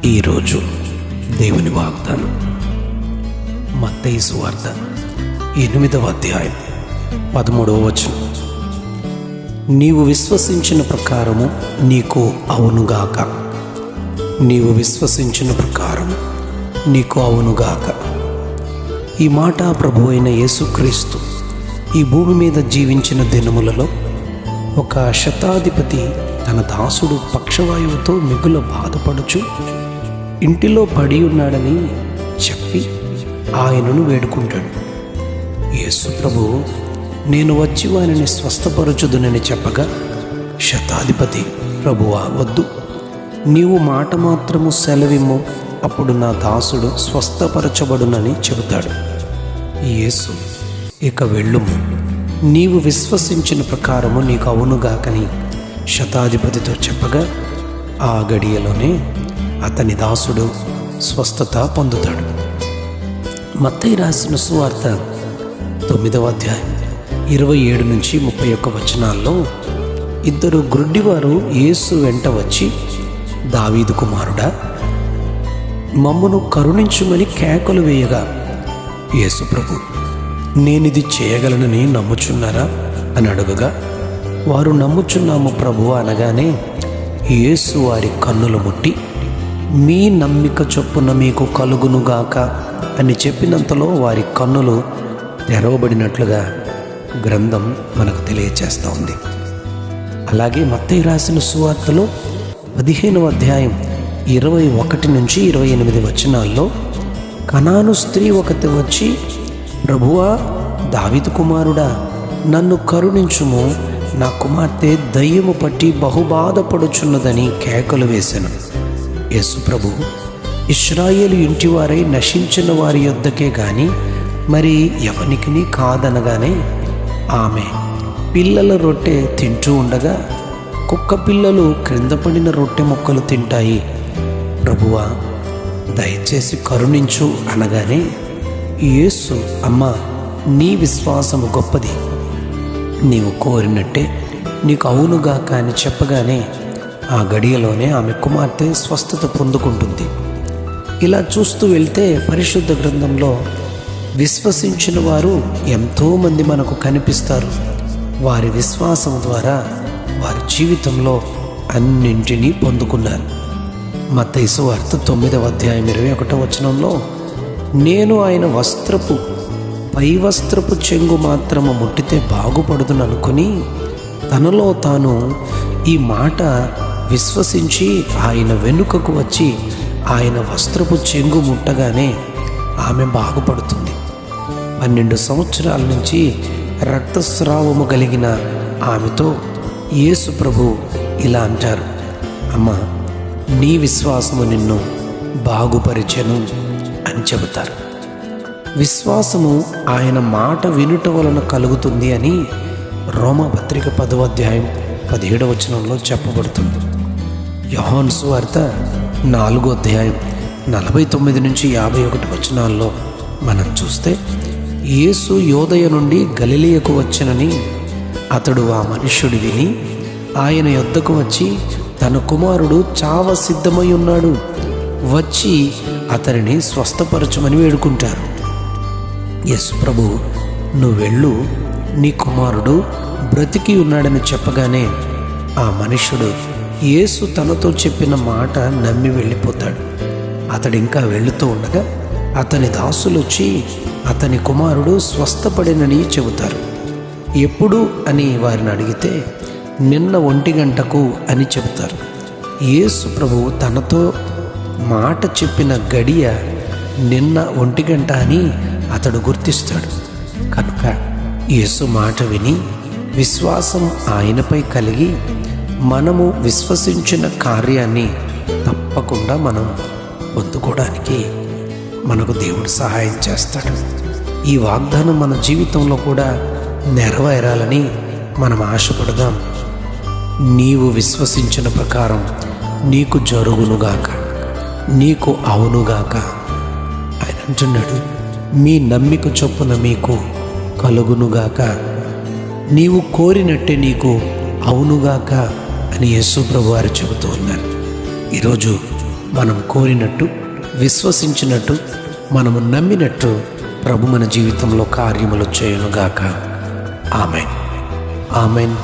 ఈరోజు దేవుని వాగ్దానం మత్తయి సువార్త 8వ అధ్యాయం 13వ వచనం. నీవు విశ్వసించిన ప్రకారము నీకు అవునుగాక. నీవు విశ్వసించిన ప్రకారము నీకు అవునుగాక. ఈ మాట ప్రభు అయిన యేసుక్రీస్తు ఈ భూమి మీద జీవించిన దినములలో ఒక శతాధిపతి తన దాసుడు పక్షవాయువుతో మిగుల బాధపడుచు ఇంటిలో పడి ఉన్నాడని చెప్పి ఆయనను వేడుకుంటాడు. యేసు ప్రభువు నేను వచ్చి వారిని స్వస్థపరచుదునని చెప్పగా శతాధిపతి, ప్రభువా వద్దు, నీవు మాట మాత్రము సెలవిమ్ము, అప్పుడు నా దాసుడు స్వస్థపరచబడునని చెబుతాడు. యేసు ఇక వెళ్ళుము, నీవు విశ్వసించిన ప్రకారము నీకు అవునుగాకని శతాధిపతితో చెప్పగా ఆ గడియలోనే అతని దాసుడు స్వస్థత పొందుతాడు. మత్తయి రాసిన సువార్త 9వ అధ్యాయం 27 నుంచి 31 వచనాల్లో ఇద్దరు గ్రుడ్డివారు యేసు వెంట వచ్చి, దావీదు కుమారుడా, మమ్మను కరుణించుమని కేకలు వేయగా, యేసు ప్రభు, నేనిది చేయగలనని నమ్ముచున్నారా అని అడుగగా, వారు నమ్ముచున్నాము ప్రభువా అనగానే యేసు వారి కన్నులు ముట్టి, మీ నమ్మిక చొప్పున మీకు కలుగునుగాక అని చెప్పినంతలో వారి కన్నులు తెరవబడినట్లుగా గ్రంథం మనకు తెలియచేస్తూ ఉంది. అలాగే మత్తయి రాసిన సువార్తలో 15వ అధ్యాయం 21 నుంచి 28 వచనాల్లో కనాను స్త్రీ ఒకటి వచ్చి, ప్రభువా, దావీదు కుమారుడా, నన్ను కరుణించుము, నా కుమార్తె దయ్యము పట్టి బహుబాధపడుచున్నదని కేకలు వేశాను. యేసు ప్రభు, ఇశ్రాయేలు ఇంటివారై నశించిన వారి యొద్దకే గాని మరి ఎవనికిని కాదనగానే ఆమె పిల్లల రొట్టె తింటూ ఉండగా కుక్క పిల్లలు క్రింద పడిన రొట్టె ముక్కలు తింటాయి, ప్రభువా దయచేసి కరుణించు అనగానే యేసు, అమ్మా, నీ విశ్వాసము గొప్పది, నీవు కోరినట్టే నీకు అవునుగాక అని చెప్పగానే ఆ గడియలోనే ఆమె కుమార్తె స్వస్థత పొందుకుంటుంది. ఇలా చూస్తూ వెళ్తే పరిశుద్ధ గ్రంథంలో విశ్వసించిన వారు ఎంతోమంది మనకు కనిపిస్తారు. వారి విశ్వాసం ద్వారా వారి జీవితంలో అన్నింటినీ పొందుకున్నారు. మత్తయి సువార్త 9వ అధ్యాయం 21వ వచనంలో, నేను ఆయన పై వస్త్రపు చెంగు మాత్రము ముట్టితే బాగుపడుదుననుకుని తనలో తాను ఈ మాట విశ్వసించి ఆయన వెనుకకు వచ్చి ఆయన వస్త్రపు చెంగు ముట్టగానే ఆమె బాగుపడుతుంది. 12 సంవత్సరాల నుంచి రక్తస్రావము కలిగిన ఆమెతో యేసు ప్రభు ఇలా అంటారు, అమ్మా, నీ విశ్వాసము నిన్ను బాగుపరిచెను అని చెబుతారు. విశ్వాసము ఆయన మాట వినుట వలన కలుగుతుంది అని రోమాపత్రిక 10వ అధ్యాయం 17వ వచనంలో చెప్పబడుతుంది. యోహాను సువార్త 4వ అధ్యాయం 49 నుంచి 51 వచనాల్లో మనం చూస్తే, యేసు యోదయ నుండి గలిలయకు వచ్చెనని అతడు ఆ మనుష్యుడు విని ఆయన యొద్దకు వచ్చి, తన కుమారుడు చావ సిద్ధమై ఉన్నాడు, వచ్చి అతనిని స్వస్థపరచమని వేడుకుంటారు. యేసు ప్రభు, నువ్వు వెళ్ళు, నీ కుమారుడు బ్రతికి ఉన్నాడని చెప్పగానే ఆ మనుష్యుడు యేసు తనతో చెప్పిన మాట నమ్మి వెళ్ళిపోతాడు. అతడు ఇంకా వెళుతూ ఉండగా అతని దాసులు వచ్చి అతని కుమారుడు స్వస్థపడినని చెబుతారు. ఎప్పుడు అని వారిని అడిగితే నిన్న 1 గంటకు అని చెబుతారు. యేసు ప్రభు తనతో మాట చెప్పిన గడియ నిన్న 1 గంట అని అతడు గుర్తిస్తాడు. కనుక యేసు మాట విని విశ్వాసం ఆయనపై కలిగి మనము విశ్వసించిన కార్యాన్ని తప్పకుండా మనం పొందుకోవడానికి మనకు దేవుడు సహాయం చేస్తాడు. ఈ వాగ్దానం మన జీవితంలో కూడా నెరవేరాలని మనం ఆశపడదాం. నీవు విశ్వసించిన ప్రకారం నీకు జరుగునుగాక, నీకు అవునుగాక. ఆయన అంటున్నాడు, మీ నమ్మిక చొప్పున మీకు కలుగునుగాక, నీవు కోరినట్టే నీకు అవునుగాక అని యేసు ప్రభువారు చెబుతూ ఉన్నారు. ఈరోజు మనం కోరినట్టు, విశ్వసించినట్టు, మనము నమ్మినట్టు ప్రభు మన జీవితంలో కార్యములు చేయునుగాక. ఆమెన్. ఆమెన్.